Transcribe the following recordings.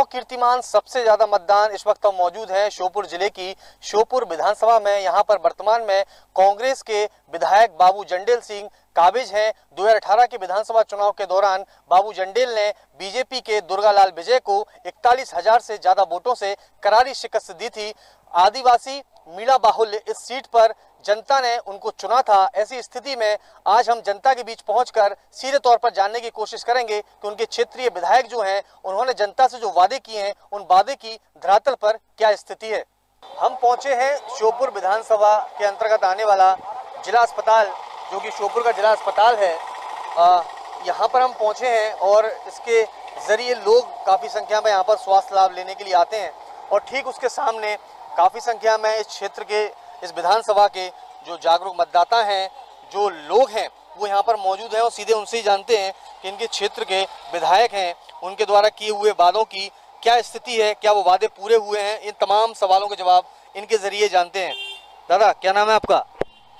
चुनाव कीर्तिमान सबसे ज्यादा मतदान इस वक्त हम मौजूद हैं श्योपुर जिले की श्योपुर विधानसभा में। यहां पर वर्तमान में कांग्रेस के विधायक बाबू जंडेल सिंह काबिज हैं। 2018 के विधानसभा चुनाव के दौरान बाबू जंडेल ने बीजेपी के दुर्गालाल विजय को 41,000 से ज्यादा वोटों से करारी शिकस्त दी थी। आदिवासी मीणा बाहुल्य इस सीट पर जनता ने उनको चुना था। ऐसी स्थिति में आज हम जनता के बीच पहुंचकर सीधे तौर पर जानने की कोशिश करेंगे कि उनके क्षेत्रीय विधायक जो हैं उन्होंने जनता से जो वादे किए हैं उन वादे की धरातल पर क्या स्थिति है। हम पहुंचे हैं श्योपुर विधानसभा के अंतर्गत आने वाला जिला अस्पताल, जो कि श्योपुर का जिला अस्पताल है। यहाँ पर हम पहुंचे हैं और इसके जरिए लोग काफ़ी संख्या में यहाँ पर स्वास्थ्य लाभ लेने के लिए आते हैं और ठीक उसके सामने काफ़ी संख्या में इस क्षेत्र के, इस विधानसभा के जो जागरूक मतदाता हैं, जो लोग हैं, वो यहाँ पर मौजूद हैं और सीधे उनसे ही जानते हैं कि इनके क्षेत्र के विधायक हैं, उनके द्वारा किए हुए वादों की क्या स्थिति है, क्या वो वादे पूरे हुए हैं। इन तमाम सवालों के जवाब इनके जरिए जानते हैं। दादा, क्या नाम है आपका?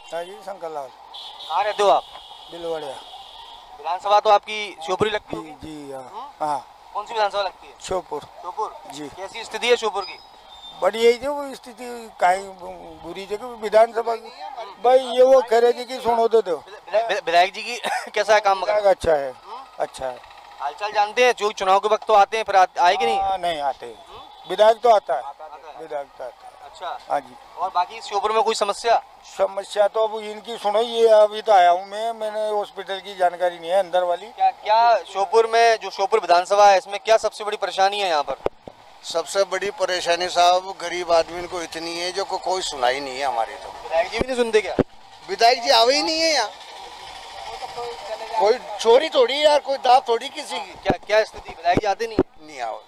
जी शंकर लाल। कहाँ रहते हो आप? बिलवाड़िया। विधानसभा तो आपकी श्योपुर ही लगती है? जी हाँ। कौन सी विधानसभा लगती है? श्योपुर। श्योपुर जी। कैसी स्थिति है श्योपुर की? बढ़िया ही जो स्थिति कहीं बुरी जगह विधानसभा की भाई ये वो कह रहे थे कि सुनो दो विधायक जी की कैसा है काम? अच्छा है, अच्छा है। हालचाल जानते हैं? जो चुनाव के वक्त तो आते हैं, फिर आए कि नहीं? नहीं आते। विधायक तो आता है, विधायक तो आता है। अच्छा, हाँ जी। और बाकी श्योपुर में कोई समस्या तो अब इनकी सुनो, ये अभी तो आया हूँ मैंने हॉस्पिटल की जानकारी नहीं है अंदर वाली। क्या श्योपुर में जो श्योपुर विधानसभा है इसमें क्या सबसे बड़ी परेशानी है? यहाँ पर सबसे बड़ी परेशानी साहब गरीब आदमी को इतनी है जो कोई सुनाई नहीं है हमारी। तो विधायक जी भी नहीं सुनते क्या? विधायक जी आवे ही नहीं है यहाँ। कोई चोरी थोड़ी यार, कोई दाव थोड़ी किसी की। क्या स्थिति? विधायक जी आते नहीं आओ।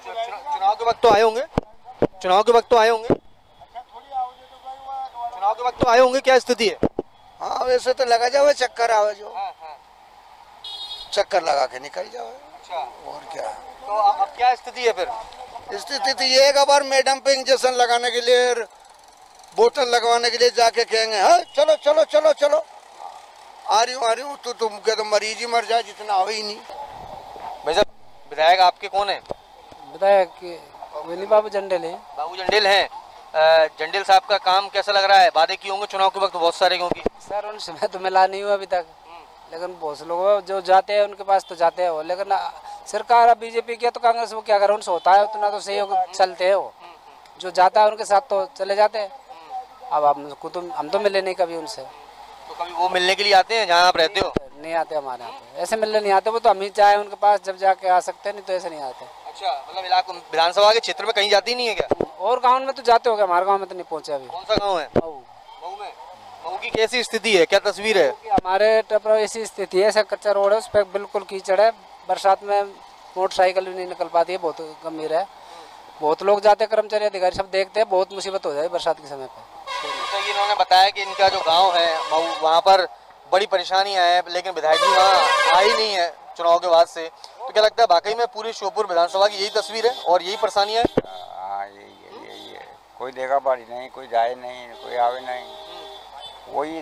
चुनाव के वक्त तो आए होंगे? चुनाव के वक्त तो आए होंगे, क्या स्थिति है? हाँ वैसे तो लगा जाओ चक्कर आवे, जो चक्कर लगा के निकल जाओ। अच्छा, और क्या? तो अब क्या स्थिति है फिर? स्थिति तो ये एक बार मैडम पे इंजेक्शन लगाने के लिए, बोतल लगवाने के लिए जाके कहेंगे हाँ चलो चलो चलो चलो आ रही हूँ तो तुम के तो मरीज ही मर जाए, जितना हो ही नहीं। भाई साहब, विधायक आपके कौन है? विधायक बाबू जंडेल है। बाबू जंडेल हैं। जंडेल साहब का काम कैसा लग रहा है? वादे किए होंगे चुनाव के वक्त बहुत सारे, क्योंकि सर उनसे मैं तो मिला नहीं हुआ अभी तक, लेकिन बहुत से लोग जो जाते हैं उनके पास तो जाते हैं वो, लेकिन सरकार अब बीजेपी की तो कांग्रेस वो क्या करे, उनसे होता है उतना तो सहयोग चलते हैं वो, जो जाता है उनके साथ तो चले जाते हैं। अब हम तो मिले नहीं कभी उनसे। तो कभी वो मिलने के लिए आते हैं जहाँ आप रहते हो? नहीं आते हमारे यहाँ पे, ऐसे मिलने नहीं आते। वो तो हम ही चाहे उनके पास जब जाके आ सकते हैं, नहीं तो ऐसे नहीं आते। अच्छा, मतलब इलाका विधानसभा के क्षेत्र में कहीं जाती नहीं है क्या? और गाँव में तो जाते हो क्या? हमारे गाँव में तो नहीं पहुँचे अभी। कौन सा गाँव है? मऊ में। मऊ की कैसी स्थिति है, क्या तस्वीर है? हमारे टपरा ऐसी स्थिति है, ऐसा कच्चा रोड है, उस पर बिल्कुल कीचड़ है। बरसात में मोटरसाइकिल भी नहीं निकल पाती है, बहुत गंभीर है। बहुत लोग जाते, कर्मचारी अधिकारी सब देखते हैं, बहुत मुसीबत हो जाए बरसात के समय पे। तो इन्होंने बताया कि इनका जो गांव है मऊ, वहाँ पर बड़ी परेशानियां हैं, लेकिन विधायक जी वहाँ आई नहीं है चुनाव के बाद से। तो क्या लगता है वाकई में पूरी श्योपुर विधानसभा की यही तस्वीर है और यही परेशानियां हैं? हाँ यही है। कोई देखा बाड़ी नहीं, कोई जाए नहीं, कोई आवे नहीं, वही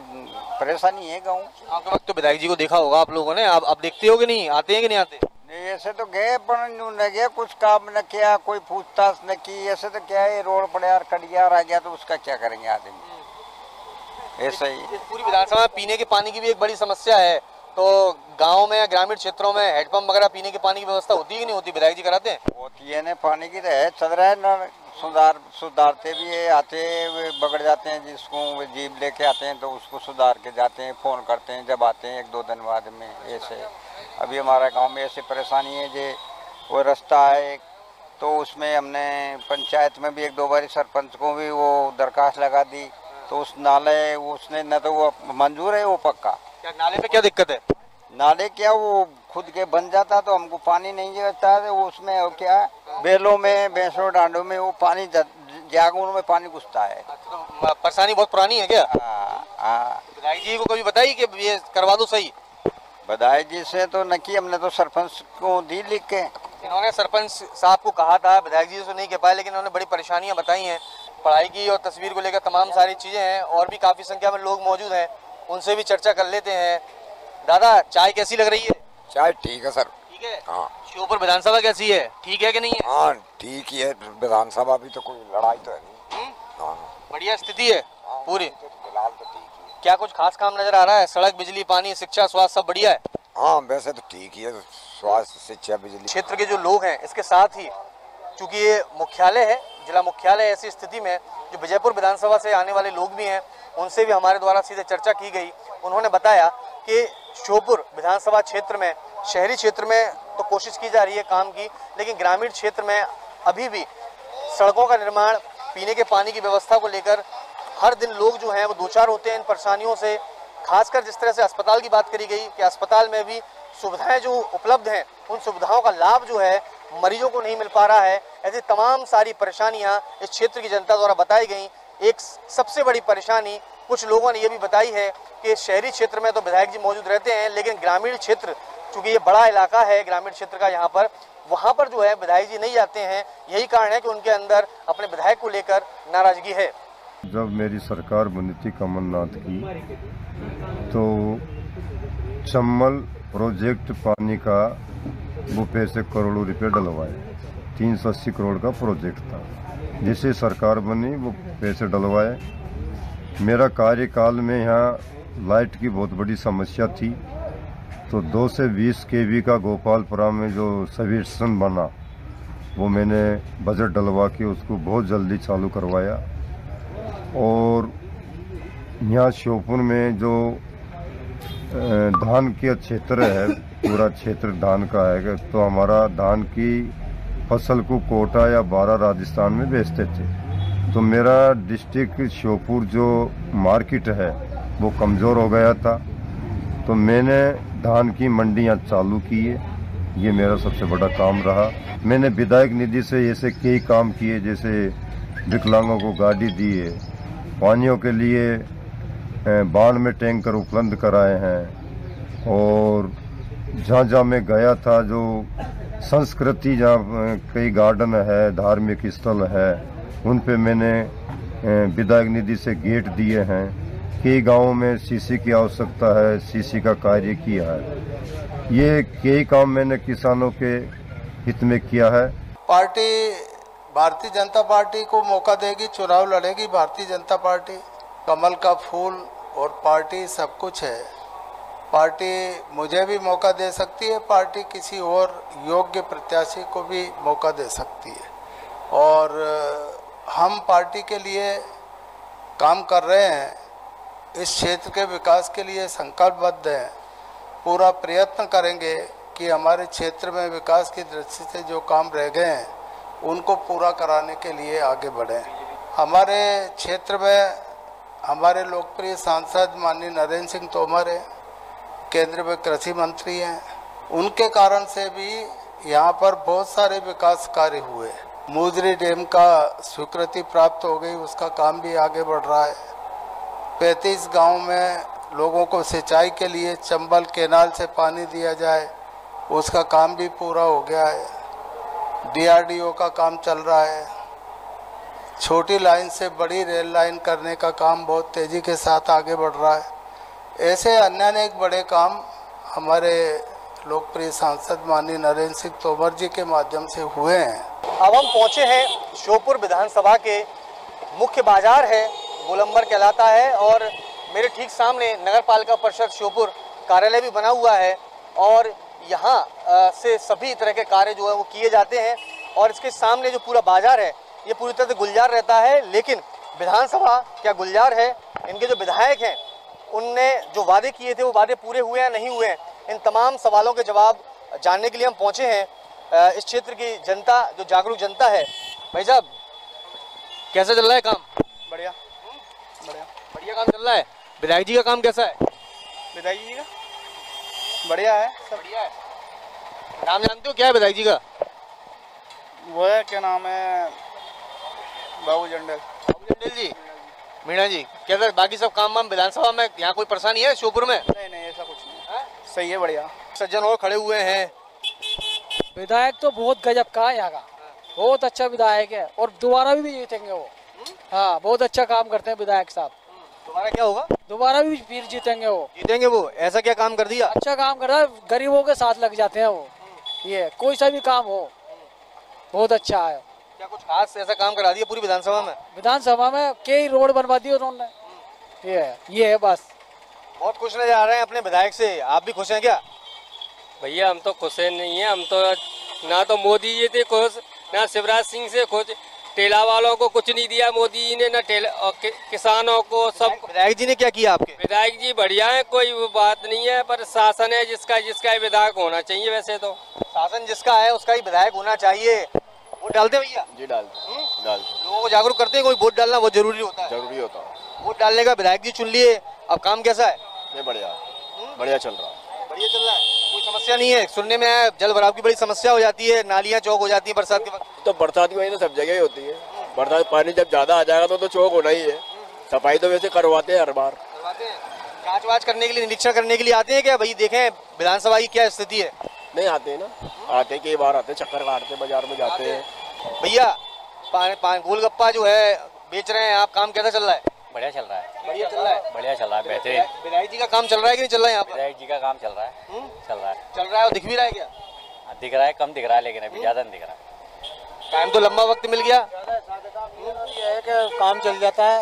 परेशानी है गाँव। आपके वक्त तो विधायक जी को देखा होगा आप लोगों ने, आप देखते हो कि नहीं? आते हैं कि नहीं आते? नहीं ऐसे तो गए पर न गए, कुछ काम न किया, कोई पूछताछ न की। ऐसे तो क्या है, रोड पर यार कटियार आ गया तो उसका क्या करेंगे आदमी, ऐसा ही। पूरी विधानसभा में पीने के पानी की भी एक बड़ी समस्या है, तो गांव में या ग्रामीण क्षेत्रों में हैंडपंप वगैरह पीने के पानी की व्यवस्था होती है कि नहीं होती? विधायक जी कराते हैं? होती है ना, पानी की तो है, चल रहा है न, सुधारते भी है, आते वे बगड़ जाते हैं, जिसको वे जीप लेके आते हैं तो उसको सुधार के जाते हैं, फ़ोन करते हैं जब आते हैं 1-2 दिन बाद में। ऐसे अभी हमारा गांव में ऐसी परेशानी है जे वो रास्ता है तो उसमें हमने पंचायत में भी 1-2 बार सरपंच को भी वो दरखास्त लगा दी, तो उस नाले उसने न तो वो मंजूर है वो पक्का। क्या नाले पे क्या दिक्कत है? नाले क्या वो खुद के बन जाता तो हमको पानी नहीं जाता है, वो उसमें क्या बेलों में, भैंसों डांडों में वो पानी जागुन में पानी घुसता है। तो परेशानी बहुत पुरानी है क्या? हाँ। विधायक जी को कभी बताई कि ये करवा दो सही? विधायक जी से तो न की, हमने तो सरपंच को दी लिख के। इन्होंने सरपंच साहब को कहा था, विधायक जी से नहीं कह पाए, लेकिन उन्होंने बड़ी परेशानियां बताई हैं पढ़ाई की और तस्वीर को लेकर, तमाम सारी चीज़ें हैं। और भी काफ़ी संख्या में लोग मौजूद हैं, उनसे भी चर्चा कर लेते हैं। दादा, चाय कैसी लग रही है? चाय ठीक है सर। ठीक है। हाँ श्योपुर विधानसभा कैसी है, ठीक है कि नहीं है? हाँ ठीक ही है, विधानसभा भी तो कोई लड़ाई तो है नहीं। हाँ बढ़िया स्थिति है पूरी। फिलहाल तो ठीक ही है। क्या कुछ खास काम नजर आ रहा है? सड़क, बिजली, पानी, शिक्षा, स्वास्थ्य सब बढ़िया है? हाँ वैसे तो ठीक ही है, स्वास्थ्य, शिक्षा, बिजली। क्षेत्र के जो लोग हैं, इसके साथ ही चूंकि ये मुख्यालय है, जिला मुख्यालय है, ऐसी स्थिति में जो विजयपुर विधानसभा से आने वाले लोग भी हैं, उनसे भी हमारे द्वारा सीधे चर्चा की गई। उन्होंने बताया कि श्योपुर विधानसभा क्षेत्र में, शहरी क्षेत्र में तो कोशिश की जा रही है काम की, लेकिन ग्रामीण क्षेत्र में अभी भी सड़कों का निर्माण, पीने के पानी की व्यवस्था को लेकर हर दिन लोग जो हैं वो दो चार होते हैं इन परेशानियों से। खासकर जिस तरह से अस्पताल की बात करी गई कि अस्पताल में भी सुविधाएं जो उपलब्ध हैं, उन सुविधाओं का लाभ जो है मरीजों को नहीं मिल पा रहा है। ऐसी तमाम सारी परेशानियां इस क्षेत्र की जनता द्वारा बताई गई। एक सबसे बड़ी परेशानी कुछ लोगों ने ये भी बताई है कि शहरी क्षेत्र में तो विधायक जी मौजूद रहते हैं, लेकिन ग्रामीण क्षेत्र, चूँकि ये बड़ा इलाका है ग्रामीण क्षेत्र का, यहाँ पर वहाँ पर जो है विधायक जी नहीं आते हैं। यही कारण है कि उनके अंदर अपने विधायक को लेकर नाराजगी है। जब मेरी सरकार बनी थी कमलनाथ की, तो चम्बल प्रोजेक्ट पानी का वो पैसे करोड़ों रुपए डलवाए, 380 करोड़ का प्रोजेक्ट था। जिसे सरकार बनी वो पैसे डलवाए। मेरा कार्यकाल में यहाँ लाइट की बहुत बड़ी समस्या थी, तो 2 से 20 केवी का गोपालपुरा में जो सब स्टेशन बना, वो मैंने बजट डलवा के उसको बहुत जल्दी चालू करवाया। और यहाँ श्योपुर में जो धान का क्षेत्र है, पूरा क्षेत्र धान का है, तो हमारा धान की फसल को कोटा या बारा राजस्थान में बेचते थे। तो मेरा डिस्ट्रिक्ट श्योपुर जो मार्केट है वो कमज़ोर हो गया था, तो मैंने धान की मंडियाँ चालू की है। ये मेरा सबसे बड़ा काम रहा। मैंने विधायक निधि से ऐसे कई काम किए, जैसे विकलांगों को गाड़ी दी है, पानियों के लिए बाढ़ में टैंकर उपलब्ध कराए हैं। और जहाँ जहाँ मैं गया था, जो संस्कृति, जहाँ कई गार्डन है, धार्मिक स्थल है, उन पे मैंने विधायक निधि से गेट दिए हैं। कई गांवों में सीसी की आवश्यकता है, सीसी का कार्य किया है। ये कई काम मैंने किसानों के हित में किया है। पार्टी भारतीय जनता पार्टी को मौका देगी, चुनाव लड़ेगी भारतीय जनता पार्टी। कमल का फूल और पार्टी सब कुछ है। पार्टी मुझे भी मौका दे सकती है, पार्टी किसी और योग्य प्रत्याशी को भी मौका दे सकती है। और हम पार्टी के लिए काम कर रहे हैं, इस क्षेत्र के विकास के लिए संकल्पबद्ध हैं। पूरा प्रयत्न करेंगे कि हमारे क्षेत्र में विकास की दृष्टि से जो काम रह गए हैं उनको पूरा कराने के लिए आगे बढ़ें। हमारे क्षेत्र में हमारे लोकप्रिय सांसद माननीय नरेंद्र सिंह तोमर हैं, केंद्र में कृषि मंत्री हैं। उनके कारण से भी यहाँ पर बहुत सारे विकास कार्य हुए। मुजरी डैम का स्वीकृति प्राप्त हो गई, उसका काम भी आगे बढ़ रहा है। 35 गांव में लोगों को सिंचाई के लिए चंबल कैनाल से पानी दिया जाए, उसका काम भी पूरा हो गया है। DRDO का काम चल रहा है। छोटी लाइन से बड़ी रेल लाइन करने का काम बहुत तेज़ी के साथ आगे बढ़ रहा है। ऐसे अन्य अनेक बड़े काम हमारे लोकप्रिय सांसद माननीय नरेंद्र सिंह तोमर जी के माध्यम से हुए हैं। अब हम पहुंचे हैं श्योपुर विधानसभा के मुख्य बाजार है, गोलंबर कहलाता है, और मेरे ठीक सामने नगर पालिका परिषद श्योपुर कार्यालय भी बना हुआ है। और यहाँ से सभी तरह के कार्य जो है वो किए जाते हैं। और इसके सामने जो पूरा बाजार है ये पूरी तरह से गुलजार रहता है। लेकिन विधानसभा क्या गुलजार है? इनके जो विधायक हैं उनने जो वादे किए थे वो वादे पूरे हुए हैं, नहीं हुए हैं? इन तमाम सवालों के जवाब जानने के लिए हम पहुंचे हैं। इस क्षेत्र की जनता, जो जागरूक जनता है। भाई साहब, कैसा चल रहा है काम? बढ़िया बढ़िया बढ़िया काम चल रहा है। विधायक जी का काम कैसा है? विधायक जी का बढ़िया है, सब बढ़िया है। नाम जानते हो क्या है विधायक जी का? वो है, क्या नाम है, बाबू जंडेल। बाबू जंडेल जी, मीणा जी, कैसा बाकी सब काम वाम विधानसभा में? यहाँ कोई परेशानी है श्योपुर में? नहीं ऐसा कुछ नहीं, सही है, बढ़िया। सज्जन और खड़े हुए हैं। विधायक तो बहुत गजब का है यहाँ का, बहुत अच्छा विधायक है और दोबारा भी जीतेंगे वो। हाँ, बहुत अच्छा काम करते हैं विधायक साहब। दोबारा क्या होगा? दोबारा भी फिर जीतेंगे वो। जीतेंगे वो? ऐसा क्या काम कर दिया? अच्छा काम कर रहा है, गरीबों के साथ लग जाते हैं वो। ये कोई सा भी काम हो बहुत अच्छा है। क्या कुछ खास ऐसा काम करा दिया पूरी विधानसभा में? विधानसभा में कई रोड बनवा दिए उन्होंने, ये है बस। बहुत खुश नजर आ रहे हैं अपने विधायक से, आप भी खुश हैं क्या? भैया हम तो खुश नहीं है, हम तो ना तो मोदी जी थे खुश, ना शिवराज सिंह से खुश। ठेला वालों को कुछ नहीं दिया मोदी जी ने, ना ठेला किसानों को। सब विधायक जी ने क्या किया आपके? विधायक जी बढ़िया है, कोई वो बात नहीं है, पर शासन है जिसका विधायक होना चाहिए। वैसे तो शासन जिसका है उसका ही विधायक होना चाहिए। वोट डालते हैं भैया? जी डालते। लोगों को जागरूक करते हैं, कोई वोट डालना बहुत जरूरी होता है। जरूरी होता है। वोट डालने का विधायक जी चुन लिए, अब काम कैसा है? ये बढ़िया बढ़िया चल रहा है। बढ़िया चल रहा है, कोई समस्या नहीं है? सुनने में आया जल भराव की बड़ी समस्या हो जाती है, नालियां चौक हो जाती है बरसात के वक्त। तो बरसात की वजह तो सब जगह ही होती है, बरसात पानी जब ज्यादा आ जाएगा तो चौक होना ही है। सफाई तो वैसे करवाते हैं हर बार। करवाते हैं? जांच वाच करने के लिए, निरीक्षण करने के लिए आते हैं क्या भाई, देखें विधानसभा की क्या स्थिति है? नहीं आते ना, आते कई बार आते, चक्कर काटते बाजार में जाते हैं। भैया गोलगप्पा जो है बेच रहे हैं आप, काम कैसा चल रहा है? बढ़िया चल रहा है। बढ़िया चल रहा है? बढ़िया चल रहा है, बेहतरीन। विधायक जी का काम चल रहा है कि नहीं चल रहा है यहाँ पर? विधायक जी का काम चल रहा है, चल रहा है। चल रहा है और दिख भी रहा है क्या? दिख रहा है, कम दिख रहा है, लेकिन अभी ज्यादा नहीं दिख रहा है। टाइम तो लंबा वक्त मिल गया, काम चल जाता है,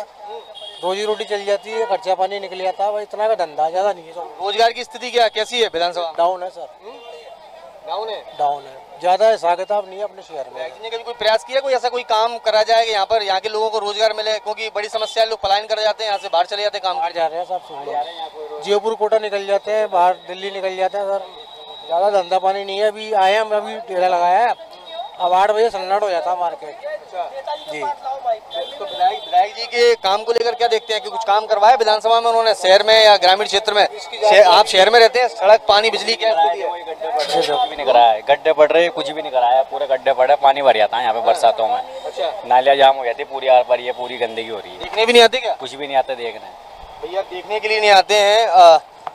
रोजी रोटी चल जाती है, खर्चा पानी निकल जाता है, इतना का धंधा ज्यादा नहीं है। रोजगार की स्थिति क्या कैसी है विधानसभा? डाउन है सर, डाउन है। डाउन है, ज्यादा हिसाब नहीं है अपने शहर में। ने कभी कोई प्रयास किया, कोई ऐसा कोई काम करा जाए कि यहाँ पर यहाँ के लोगों को रोजगार मिले? क्योंकि बड़ी समस्या है, लोग पलायन कर जाते हैं, यहाँ से बाहर चले जाते हैं, काम कर जा रहे हैं सब, जयपुर कोटा निकल जाते हैं, बाहर दिल्ली निकल जाते हैं सर। ज्यादा धंधा पानी नहीं है। अभी आए हम, अभी ठेला लगाया है, अब 8 बजे सन्नाट हो जाता है मार्केट जी। तो विधायक जी के काम को लेकर क्या देखते हैं कि कुछ काम करवाया विधानसभा में उन्होंने, शहर में या ग्रामीण क्षेत्र में? आप शहर में रहते हैं, सड़क पानी बिजली क्या स्थिति है? कुछ भी नहीं कराया है, गड्ढे पड़ रहे, कुछ भी नहीं कराया, पूरे गड्ढे पड़े, पानी भर जाता है यहाँ पे बरसातों में। नालियाँ जाम हो जाती है पूरी, आर पर ये पूरी गंदगी हो रही है। देखने भी नहीं आते क्या? कुछ भी नहीं आता देखने। भैया देखने के लिए नहीं आते हैं,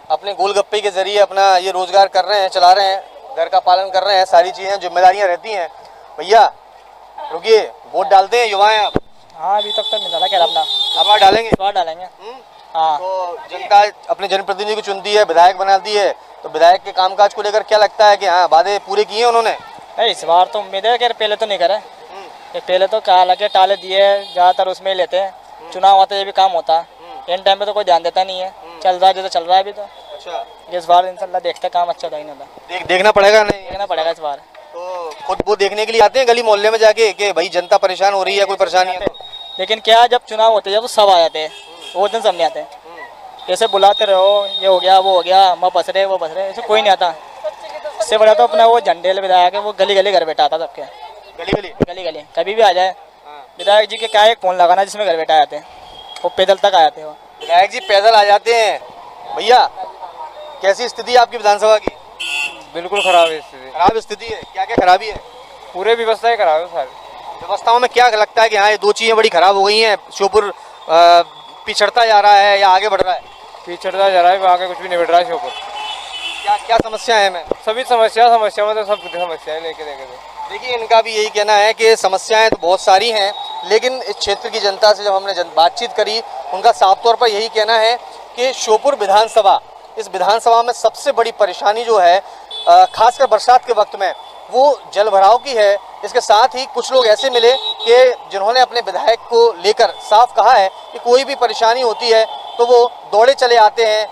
अपने गोलगप्पे के जरिए अपना ये रोजगार कर रहे हैं, चला रहे हैं, घर का पालन कर रहे हैं, सारी चीजें जिम्मेदारियां रहती हैं। भैया रुकिए, वोट डालते हैं युवा हैं आप? हाँ अभी तक तो नहीं डाला, क्या अपना अब डालेंगे? डालेंगे। हाँ तो जनता अपने जनप्रतिनिधि को चुनती है, विधायक बनाती है, तो विधायक के कामकाज को लेकर क्या लगता है कि हाँ वादे पूरे किए उन्होंने? नहीं इस बार तो उम्मीद है कि पहले तो नहीं करे, पहले तो क्या लगे टाले दिए, ज्यादातर उसमें ही लेते हैं। चुनाव आता है ये भी काम होता है, इन टाइम पे तो कोई ध्यान देता नहीं है, चल रहा है जो चल रहा है अभी तो। अच्छा, इस बार इंशाल्लाह देखते काम अच्छा होता ही नहीं, देखना पड़ेगा। नहीं देखना पड़ेगा इस बार। तो खुद वो देखने के लिए आते हैं गली मोहल्ले में जाके कि भाई जनता परेशान हो रही है, कोई परेशानी है? लेकिन क्या जब चुनाव होते हैं जब तो सब आ जाते हैं, वो दिन सब नहीं आते। जैसे बुलाते रहो, ये हो गया वो हो गया, मैं बस रहे वो बस रहे, ऐसे कोई नहीं आता। इससे बड़ा तो अपना वो झंडे विधायक है, वो गली गली घर बैठा आता सबके, गली गली कभी भी आ जाए। विधायक जी के क्या एक फोन लगाना जिसमें घर बैठा जाते हैं, वो पैदल तक आ जाते हैं। विधायक जी पैदल आ जाते हैं। भैया कैसी स्थिति है आपकी विधानसभा की? बिल्कुल खराब है स्थिति। खराब स्थिति है? क्या क्या खराबी है? पूरे व्यवस्थाएं खराब है सारी। व्यवस्थाओं में क्या लगता है कि हाँ ये दो चीजें बड़ी खराब हो गई हैं, श्योपुर पिछड़ता जा रहा है या आगे बढ़ रहा है? पिछड़ता जा रहा है, आगे कुछ भी नहीं बढ़ रहा है श्योपुर। क्या क्या समस्या है? मैं सभी समस्या में तो सब समस्याएं लेके देखिए, इनका भी यही कहना है कि समस्याएं तो बहुत सारी हैं, लेकिन इस क्षेत्र की जनता से जब हमने बातचीत करी, उनका साफ तौर पर यही कहना है कि श्योपुर विधानसभा, इस विधानसभा में सबसे बड़ी परेशानी जो है खासकर बरसात के वक्त में, वो जल भराव की है। इसके साथ ही कुछ लोग ऐसे मिले कि जिन्होंने अपने विधायक को लेकर साफ कहा है कि कोई भी परेशानी होती है तो वो दौड़े चले आते हैं,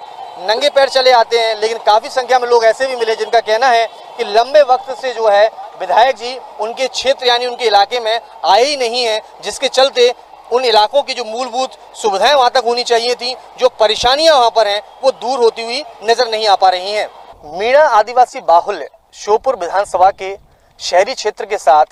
नंगे पैर चले आते हैं। लेकिन काफ़ी संख्या में लोग ऐसे भी मिले जिनका कहना है कि लंबे वक्त से जो है विधायक जी उनके क्षेत्र यानी उनके इलाके में आए ही नहीं हैं, जिसके चलते उन इलाकों की जो मूलभूत सुविधाएं वहाँ तक होनी चाहिए थी, जो परेशानियां वहाँ पर हैं, वो दूर होती हुई नजर नहीं आ पा रही हैं। मीणा आदिवासी बाहुल्य श्योपुर विधानसभा के शहरी क्षेत्र के साथ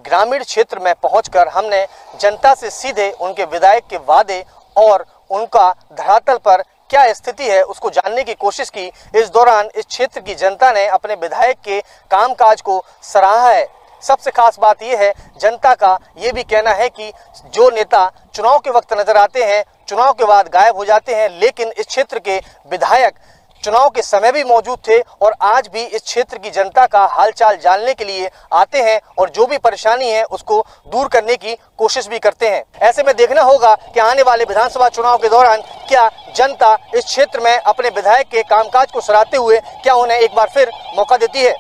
ग्रामीण क्षेत्र में पहुंचकर हमने जनता से सीधे उनके विधायक के वादे और उनका धरातल पर क्या स्थिति है उसको जानने की कोशिश की। इस दौरान इस क्षेत्र की जनता ने अपने विधायक के कामकाज को सराहा है। सबसे खास बात यह है, जनता का ये भी कहना है कि जो नेता चुनाव के वक्त नजर आते हैं, चुनाव के बाद गायब हो जाते हैं, लेकिन इस क्षेत्र के विधायक चुनाव के समय भी मौजूद थे और आज भी इस क्षेत्र की जनता का हालचाल जानने के लिए आते हैं और जो भी परेशानी है उसको दूर करने की कोशिश भी करते हैं। ऐसे में देखना होगा कि आने वाले विधानसभा चुनाव के दौरान क्या जनता इस क्षेत्र में अपने विधायक के कामकाज को सराहते हुए क्या उन्हें एक बार फिर मौका देती है।